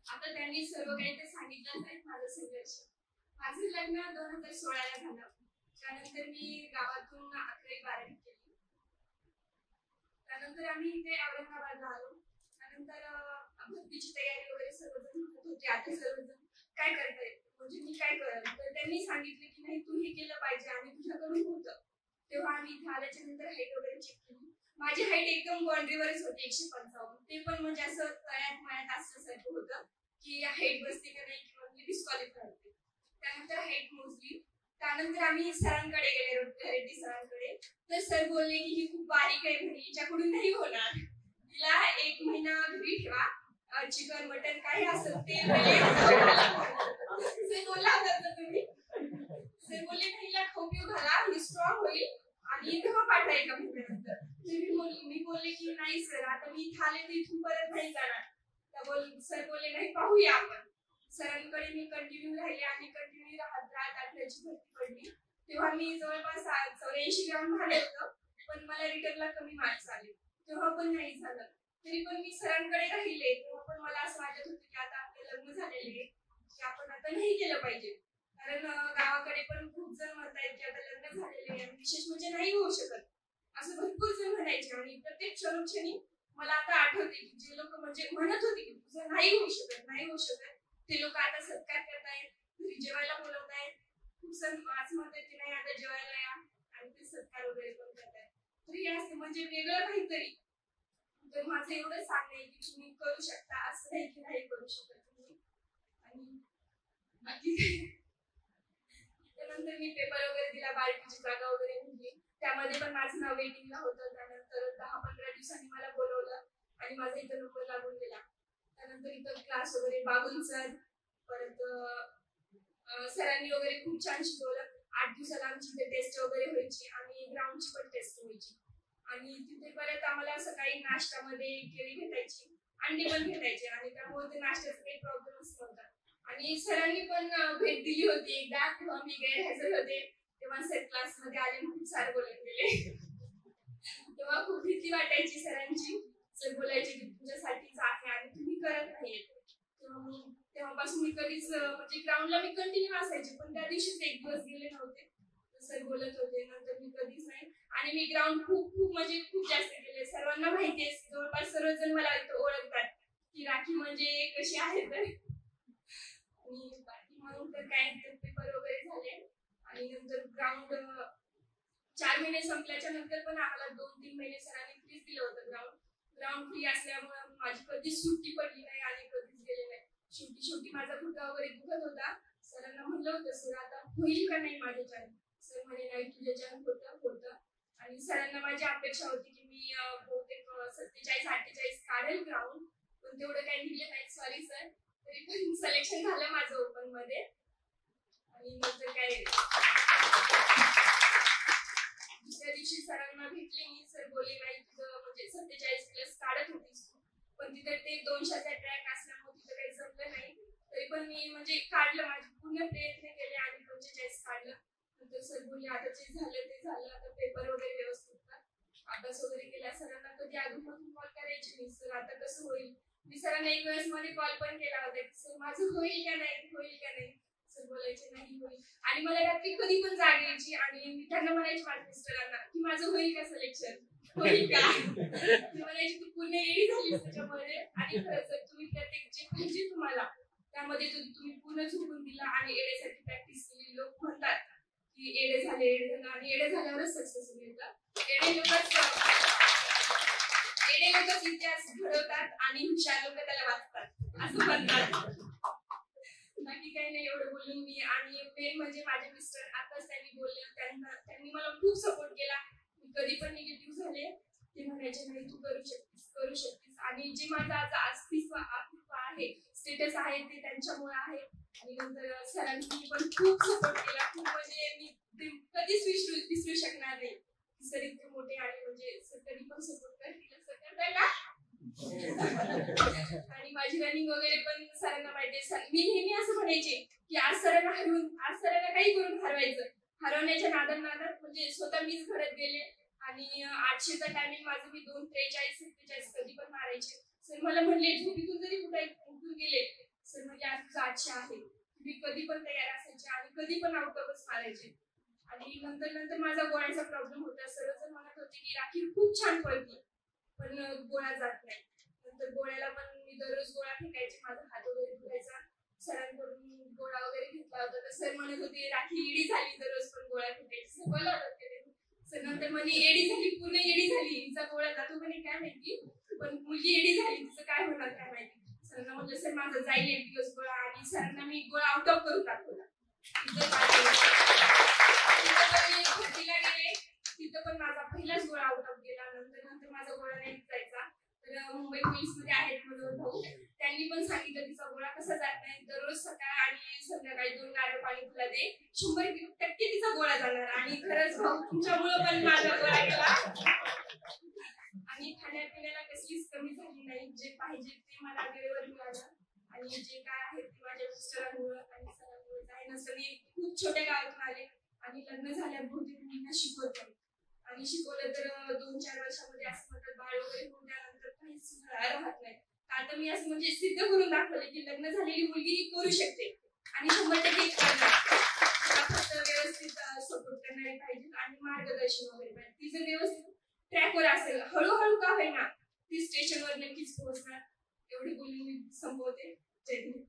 आता त्यांनी सर्व काही ते सांगितलंच आहे. माझं संघर्ष, माझं लग्न 2016 ला झालं. त्यानंतर मी गावातून 11वी-12वी केली. त्यानंतर आम्ही इथे औरंगाबादला आलो. त्यानंतर भरतीची तयारी वगैरे सर्वजण म्हणत होते, आता सर्वजण काय करताय, म्हणजे मी काय करेन. तर त्यांनी सांगितलं की नाही, तू हे केलं पाहिजे आणि तुझ्याकडून होतं. तेव्हा आम्ही इथे आल्याच्या नंतर हाईट वगैरे चेक केली. माझी हाईट एकदम बाउंड्रीवरच होती, 155. ते पण म्हणजे असं तळ्यात मळ्यात असल्यासारखं होतं की हाईट बसते का नाही किंवा मी डिस्क्वालिफाय होते. त्यानंतर हाईट मोजली. त्यानंतर आम्ही सरांकडे गेले, रेड्डी सरांकडे. तर सर बोलले की ही खूप बारीक आहे, म्हणजे हिच्याकडून नाही होणार, तिला 1 महिना घरी ठेवा, चिकन मटन काही असेल ते सर बोलला होता तुम्ही. सर बोलले नाही, हिला खाऊ पिऊ घाला, ही स्ट्रॉंग होईल आणि तेव्हा पाठवा एका महिन्यानंतर. मी बोलले की नाही सर, आता मी इथे आले तर इथून परत नाही जाणार. सर बोलले नाही, पाहूया आपण. सरांकडे मी कंटिन्यू राहिले आणि कंटिन्यू राहत आठवड्याची भरती पडली. तेव्हा मी जवळपास 84 ग्राम झाले होतं, पण मला रिटर्नला कमी मार्क्स आले. तेव्हा पण नाही झालं. तरी पण मी सरांकडे राहिले. तेव्हा पण मला असं वाटत होतं की आता आपलं लग्न झालेलं आहे, की आपण आता नाही केलं पाहिजे. कारण गावाकडे पण खूप जण म्हणतायत की आता लग्न झालेलं आहे आणि विशेष म्हणजे नाही होऊ शकत, असं भरपूर जण म्हणायचे. आणि प्रत्येक क्षणोक्षणी मला आता आठवते की जे लोक म्हणजे म्हणत होते की तुझं नाही होऊ शकत, नाही होऊ शकत, ते लोक आता सत्कार करतायत, घरी जेवायला बोलवतायत. खूप जण आज म्हणतात की नाही आता जेवायला या, आणि ते सत्कार वगैरे पण करतायत. तर हे असते म्हणजे वेगळं काहीतरी. तर माझं एवढं सांगणं आहे की तुम्ही करू शकता, असं नाही की नाही करू शकत तुम्ही. आणि बाकी त्यानंतर मी पेपर वगैरे दिला, बार्टीची जागा वगैरे निघली. त्यामध्ये पण माझं नाव वेटिंगला होतं. त्यानंतर 10-15 दिवसांनी मला बोलवलं आणि माझा इथं नंबर लागून गेला. त्यानंतर इथं क्लास वगैरे बाबूल सर, परत सरांनी वगैरे खूप छान शिकवलं. 8 दिवसाला आमची इथे टेस्ट वगैरे व्हायची आणि ग्राउंडची पण टेस्ट व्हायची. आणि तिथे परत आम्हाला सकाळी नाश्त्यामध्ये केळी भेटायची, अंडी पण भेटायची, आणि त्यामुळे ते नाश्त्याचा काही प्रॉब्लेमच नव्हता. आणि सरांनी पण भेट दिली होती एकदा, तेव्हा मी गैरहजर होते. तेव्हा सर क्लासमध्ये आले, खूप सारे बोलत गेले. तेव्हा खूप भीती वाटायची सरांची. सर बोलायचे की तुमच्यासाठीच आहे आणि तुम्ही करत नाहीये. तेव्हापासून मी कधीच म्हणजे ग्राउंडला मी कंटिन्यू असायचे, पण त्या दिवशीच एक दिवस गेले नव्हते. सर बोलत होते, नंतर मी कधीच नाही. आणि मी ग्राउंड खूप खूप म्हणजे खूप जास्त केले. सर्वांना माहिती आहे, जवळपास सर्वजण मला ओळखतात की राखी म्हणजे कशी आहे. तर आणि बाकी म्हणून तर काय, पेपर वगैरे झाले आणि नंतर ग्राउंड 4 महिने संपल्याच्या नंतर पण आम्हाला 2-3 महिने सरांनी फ्रीज दिलं होतं. ग्राउंड फ्री असल्यामुळे माझी कधीच सुट्टी पडली नाही आणि कधीच गेले नाही. शेवटी माझा गुडघा वगैरे दुखत होता. सरांना म्हणलं होतं, सर आता होईल का नाही माझ्याच्याने. सर म्हणे नाही, तुझ्याच्याने होतं. आणि सरांना माझी अपेक्षा होती की मी बहुतेक 47-48 काढेल ग्राउंड, पण तेवढं काही निघलं नाही, सॉरी सर. तरी पण सिलेक्शन झालं माझं ओपन मध्ये. आणि नंतर काय, दुसऱ्या दिवशी सरांना भेटले मी. सर बोलले नाही, तुझं म्हणजे 47+ काढत होतीस तू, पण तिथे ते 200चा ट्रॅक असल्यामुळे तिथं काही जमलं नाही. तरी पण मी म्हणजे काढलं, माझे पूर्ण प्रयत्न केले आणि 45 काढलं. नंतर सर बोलले आता जे झालं ते झालं, आता पेपर वगैरे व्यवस्थित कर, अभ्यास वगैरे केला. सरांना कधी अधूनमधून कॉल करायचे नाही, सर आता कसं होईल. मी सरांना एक वेळेस मध्ये कॉल पण केला होता की सर माझं होईल का नाही. सर बोलायचे नाही होईल. आणि मला रात्री कधी पण जाग यायची आणि मी त्यांना म्हणायचे माझ्या मिस्टरांना की माझं होईल का सिलेक्शन, होईल का. मी म्हणायची तू पूर्ण एडी झालीस त्याच्यामध्ये, आणि खरंच तुम्ही प्रत्येक जे पाहिजे तुम्हाला त्यामध्ये तुम्ही पूर्ण झोपून दिला आणि एडेसाठी प्रॅक्टिस केली. लोक म्हणतात की एडे झाले आणि एडे झाल्यावरच सक्सेस मिळतात. एडे लोकच इतिहास घडवतात आणि हुशार लोक त्याला वाचतात असं म्हणतात. बाकी काही नाही, एवढं बोलून मी. आणि मेन म्हणजे माझे मिस्टर, आताच त्यांनी बोलले, त्यांनी मला खूप सपोर्ट केला. मी कधी पण निगेटिव्ह झाले, ते म्हणायचे नाही तू करू शकतीस. आणि जे माझं आज अस्तित्व आहे, स्टेटस आहे, ते त्यांच्यामुळे आहे. आणि नंतर सरांनी पण खूप सपोर्ट केला, खूप म्हणजे मी कधीच विसरू शकणार नाही. सर इतके मोठे आणि म्हणजे सर कधी पण सपोर्ट करतील असं करताय ना. आणि माझी रनिंग वगैरे पण सरांना माहिती आहे. मी नेहमी असं म्हणायचे की आज सरांना काही करून हरवण्याच्या नादात म्हणजे स्वतः मीच घडत गेले. आणि 800चा टायमिंग माझं मी 2:43-47 कधी पण मारायचे. सर मला म्हणले झोपीतून जरी उठून गेले सर म्हणजे आज तुझा 800 आहे. मी कधी पण तयार असायचे आणि कधी पण आउट ऑफच मारायचे. आणि नंतर माझा गोळ्याचा प्रॉब्लेम होता. सर्वजण म्हणत होते की राखी खूप छान पळते, पण गोळा जात नाही. नंतर गोळ्याला पण मी दररोज गोळा फेकायचे, माझा हात वगैरे दुखायचा. सरांकडून गोळा वगैरे घेतला होता तर सर म्हणत होते राखी एडी झाली, दररोज पण गोळा फेकायची सवय लागत गेली. सर नंतर म्हणे एडी झाली, पूर्ण एडी झाली, तिचा गोळा जातो म्हणे काय माहिती, पण मुलगी एडी झाली, तिचं काय होणार काय माहिती. सरांना म्हटलं सर माझा जाईल एक दिवस गोळा, आणि सरांना मी गोळा आउट ऑफ करून दाखवला. भरतीला गेले, तिथं पण माझा पहिलाच गोळा आउट ऑफ गेला. नंतर माझा गोळा नाही जायचा. तर मुंबई पोलीस मध्ये आहेत माझा भाऊ, त्यांनी पण सांगितलं तिचा गोळा कसा जात नाही. दररोज सकाळ आणि संध्याकाळी 2 गारं पाणी तुला दे, 100% तिचा गोळा जाणार. आणि खरंच भाऊ तुमच्यामुळे पण माझा गोळा गेला. आणि खाण्यापिण्याला कसलीच कमी झाली नाही. जे पाहिजे ते मला वेळेवर मिळालं. आणि जे काय आहे ते माझ्या मिस्टरांमुळे आणि सरांमुळे आहे. नसतं मी खूप छोट्या गावातून आले आणि लग्न झाल्याभोवती मुलींना शिकवत नाही. आणि शिकवलं तर 2-4 वर्षामध्ये असं म्हणतात बाळ वगैरे होऊन त्यानंतर काहीच राहत नाही. आता मी असं म्हणजे सिद्ध करून दाखवले की लग्न झालेली मुलगी करू शकते आणि 100% करणार. फक्त व्यवस्थित सपोर्ट करणारे पाहिजे आणि मार्गदर्शन वगैरे पाहिजे. ती जर व्यवस्थित ट्रॅकवर असेल, हळूहळू का होईना ती स्टेशनवर नक्कीच पोहोचणार. एवढी बोलून मी संपवते. जय हिंद.